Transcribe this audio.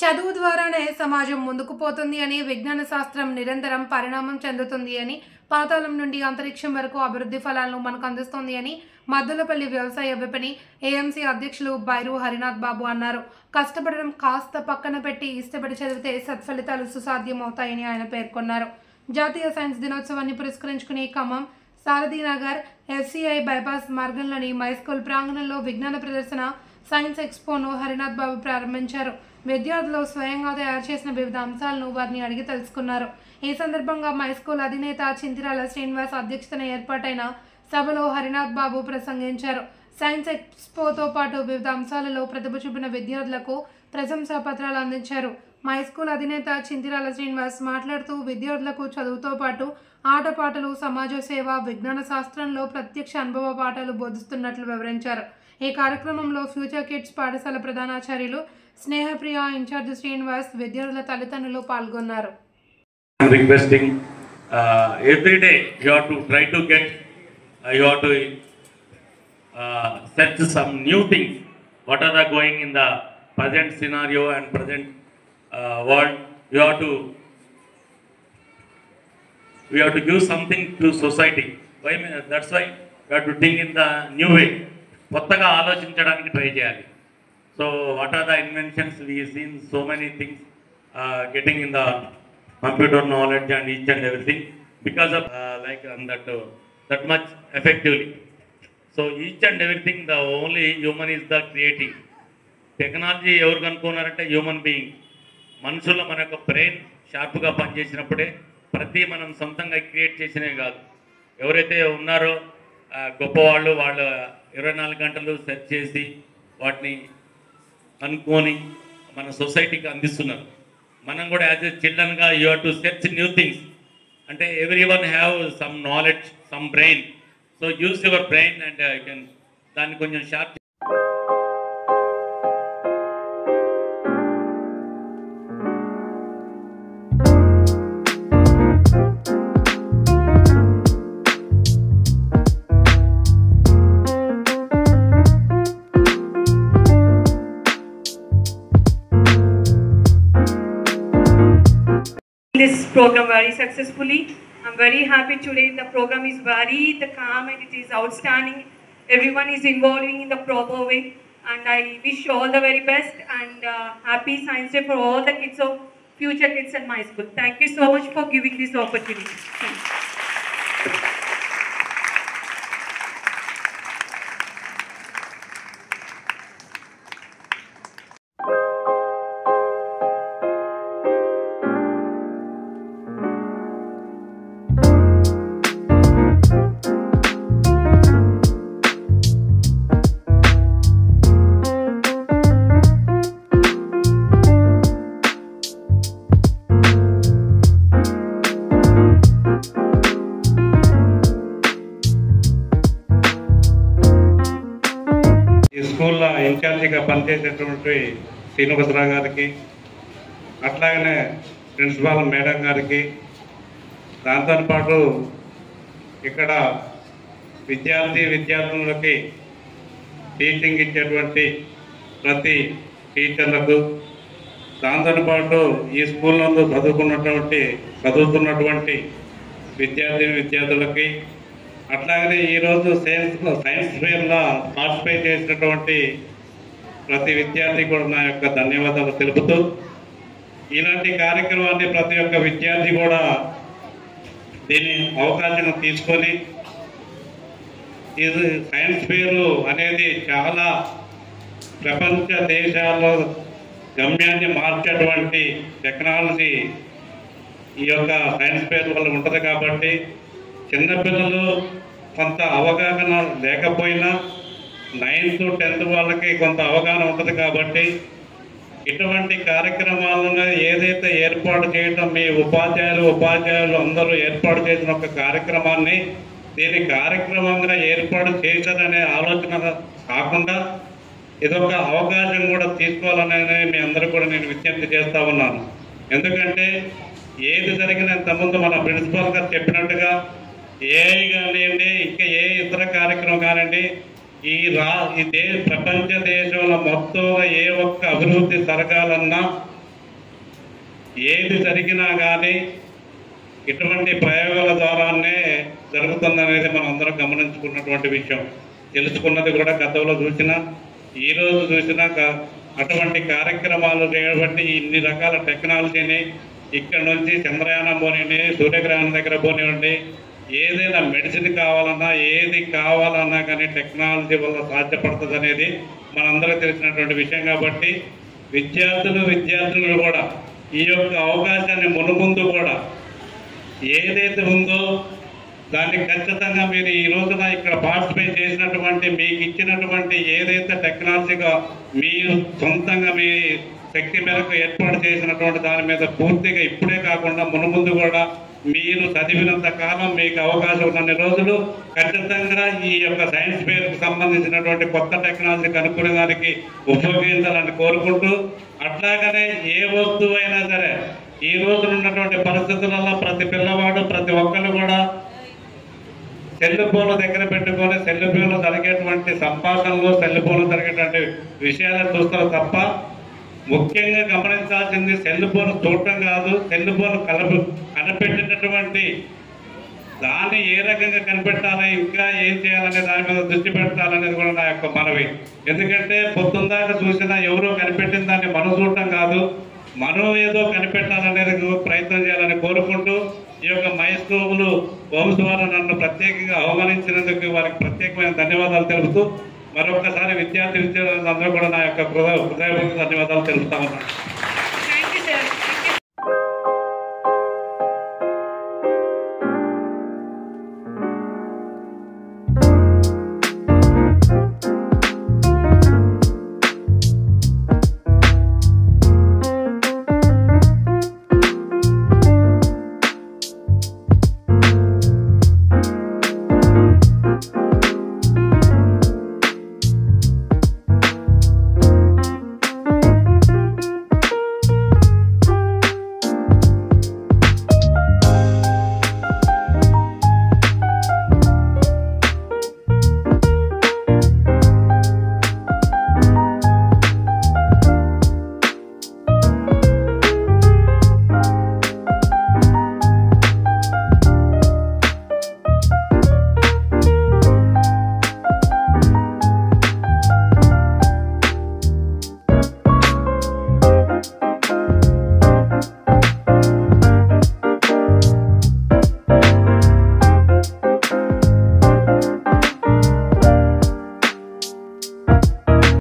చదువు ద్వారానే సమాజం ముందుకు పోతుంది అని, విజ్ఞాన శాస్త్రం నిరంతరం పరిణామం చెందుతుంది అని, పాతాళం నుండి అంతరిక్షం వరకు అభివృద్ధి ఫలాలను మనకు అందిస్తుంది అని మద్దులపల్లి వ్యవసాయ విపణి ఏఎంసీ అధ్యక్షులు బైరు హరినాథ్ బాబు అన్నారు. కష్టపడడం కాస్త పక్కన పెట్టి ఇష్టపడి చదివితే సత్ఫలితాలు సుసాధ్యమవుతాయని ఆయన పేర్కొన్నారు. జాతీయ సైన్స్ దినోత్సవాన్ని పురస్కరించుకుని ఖమ్మం సారథీనగర్ ఎఫ్సిఐ బైపాస్ మార్గంలోని మై స్కూల్ ప్రాంగణంలో విజ్ఞాన ప్రదర్శన సైన్స్ ఎక్స్పోను హరినాథ్ బాబు ప్రారంభించారు. విద్యార్థులు స్వయంగా తయారు చేసిన వివిధ అంశాలను వారిని అడిగి తెలుసుకున్నారు. ఈ సందర్భంగా మై స్కూల్ అధినేత చింతిరాల శ్రీనివాస్ అధ్యక్షతన ఏర్పాటైన సభలో హరినాథ్ బాబు ప్రసంగించారు. సైన్స్ ఎక్స్పోతో పాటు వివిధ అంశాలలో ప్రతిభ చూపిన విద్యార్థులకు ప్రశంసా పత్రాలు అందించారు. మై స్కూల్ అధినేత చింతిరాల శ్రీనివాస్ మాట్లాడుతూ విద్యార్థులకు చదువుతో పాటు ఆటపాటలు, సమాజ సేవ, విజ్ఞాన శాస్త్రంలో ప్రత్యక్ష అనుభవ పాఠాలు బోధిస్తున్నట్లు వివరించారు. ఈ కార్యక్రమంలో ఫ్యూచర్ కిడ్స్ పాఠశాల ప్రధానాచార్యులు స్నేహప్రియ, ఇన్ఛార్జ్ శ్రీనివాస్, విద్యార్థుల తల్లిదండ్రులు పాల్గొన్నారు. Requesting every day you have to try to get you have to search some new things. What are the going in the present scenario and present world? You have to give something to society. Why? That's why you have to think in the new way. కొత్తగా ఆలోచించడానికి try చేయాలి. So what are the inventions we have seen? So many things getting in the computer knowledge and each and everything because of that much effectively. So each and everything, the only human is the creating. Technology ఎవరు కనుక్కున్నారంటే human being. మనుషుల్లో మన యొక్క brain షార్ప్గా పనిచేసినప్పుడే ప్రతి మనం సొంతంగా create చేసినవి కాదు. ఎవరైతే ఉన్నారో గొప్పవాళ్ళు, వాళ్ళు 24 గంటలు సెర్చ్ చేసి వాటిని అనుకొని మన సొసైటీకి అందిస్తున్నారు. మనం కూడా యాజ్ ఎ చిల్డ్రన్గా you have to search new things. అంటే everyone have some knowledge, some brain. So use your brain and you can దాన్ని కొంచెం sharp. This program very successfully. I'm very happy today. The program is very calm and it is outstanding. Everyone is involving in the proper way, and I wish you all the very best and happy Science Day for all the kids of Future Kids at my school. Thank you so much for giving this opportunity. Thanks. స్కూల్లో ఇన్ఛార్జిగా పనిచేసేటువంటి శ్రీనివాసరావు గారికి, అట్లాగనే principal madam గారికి, దాంతోపాటు ఇక్కడ విద్యార్థులకి teaching ఇచ్చేటువంటి ప్రతి టీచర్లకు, దాంతోపాటు ఈ స్కూల్ నందు చదువుతున్నటువంటి విద్యార్థులకి, అట్లాగనే ఈరోజు సైన్స్ ఫేర్లో పార్టిసిపేట్ చేసినటువంటి ప్రతి విద్యార్థి కూడా నా యొక్క ధన్యవాదాలు తెలుపుతూ, ఇలాంటి కార్యక్రమాన్ని ప్రతి ఒక్క విద్యార్థి కూడా దీని అవకాశం తీసుకొని, ఇది సైన్స్ ఫేరు అనేది చాలా ప్రపంచ దేశాల్లో గమ్యాన్ని మార్చేటువంటి టెక్నాలజీ ఈ యొక్క సైన్స్ ఫేర్ వల్ల ఉంటుంది. కాబట్టి చిన్నపిల్లలు కొంత అవగాహన లేకపోయినా 9th 10th వాళ్ళకి కొంత అవగాహన ఉంటుంది. కాబట్టి ఇటువంటి కార్యక్రమాలను ఏదైతే ఏర్పాటు చేయడం, మీ ఉపాధ్యాయులు అందరూ ఏర్పాటు చేసిన ఒక కార్యక్రమాన్ని దీని కార్యక్రమంగా ఏర్పాటు చేశారనే ఆలోచన కాకుండా ఇదొక అవకాశం కూడా తీసుకోవాలనే మీ అందరూ కూడా నేను విజ్ఞప్తి చేస్తూ ఉన్నాను. ఎందుకంటే ఏది జరిగినా ఇంతకుముందు మన ప్రిన్సిపాల్ గారు చెప్పినట్టుగా ఏఐ కానివ్వండి, ఇంకా ఏ ఇతర కార్యక్రమం కానివ్వండి, ప్రపంచ దేశంలో మొత్తంగా ఏ ఒక్క అభివృద్ధి జరగాలన్నా ఏది జరిగినా కానీ ఇటువంటి ప్రయోగాల ద్వారానే జరుగుతుందనేది మనం అందరం గమనించుకున్నటువంటి విషయం. తెలుసుకున్నది కూడా గతంలో చూసినా ఈరోజు చూసినా అటువంటి కార్యక్రమాలు చేయబట్టి ఇన్ని రకాల టెక్నాలజీని ఇక్కడ నుంచి చంద్రయానం పోనివ్వండి, సూర్యగ్రహణం దగ్గర పోనివ్వండి, ఏదైనా మెడిసిన్ కావాలన్నా ఏది కావాలన్నా కానీ టెక్నాలజీ వల్ల సాధ్యపడుతుంది అనేది మనందరికీ తెలిసినటువంటి విషయం. కాబట్టి విద్యార్థులు కూడా ఈ యొక్క అవకాశాన్ని మునుముందు కూడా ఏదైతే ఉందో దాన్ని ఖచ్చితంగా మీరు ఈ రోజున ఇక్కడ పార్టిసిపేట్ చేసినటువంటి మీకు ఇచ్చినటువంటి ఏదైతే టెక్నాలజీగా మీరు సొంతంగా మీ శక్తి మేరకు ఏర్పాటు చేసినటువంటి దాని మీద పూర్తిగా ఇప్పుడే కాకుండా మునుముందు కూడా మీరు చదివినంత కాలం మీకు అవకాశం ఉన్నన్ని రోజులు ఖచ్చితంగా ఈ యొక్క సైన్స్ ఫెయిర్కు సంబంధించినటువంటి కొత్త టెక్నాలజీ కనుక్కునే దానికి ఉపయోగించాలని కోరుకుంటూ, అట్లాగనే ఏ వస్తువు అయినా సరే ఈ రోజున ఉన్నటువంటి పరిస్థితులలో ప్రతి పిల్లవాడు ప్రతి ఒక్కరు కూడా సెల్ ఫోన్లు దగ్గర పెట్టుకొని సెల్ ఫోన్లో జరిగేటువంటి సంభాషణలు సెల్ ఫోన్లో జరిగేటువంటి విషయాలను చూస్తారు తప్ప ముఖ్యంగా గమనించాల్సింది సెల్ ఫోన్ చూడటం కాదు, సెల్ ఫోన్ కనిపెట్టినటువంటి దాన్ని ఏ రకంగా కనిపెట్టాలి, ఇంకా ఏం చేయాలనే దాని మీద దృష్టి పెట్టాలనేది కూడా నా యొక్క మనవి. ఎందుకంటే పొద్దుందాకా చూసినా ఎవరో కనిపెట్టిన దాన్ని మనం చూడటం కాదు, మనం ఏదో కనిపెట్టాలనేది ప్రయత్నం చేయాలని కోరుకుంటూ ఈ యొక్క మైస్కోబులు వంశ వారు నన్ను ప్రత్యేకంగా ఆహ్వానించినందుకు వారికి ప్రత్యేకమైన ధన్యవాదాలు తెలుపుతూ మరొకసారి విద్యార్థులందరూ కూడా నా యొక్క హృదయపూర్వక ధన్యవాదాలు తెలుపుతా ఉన్నాను.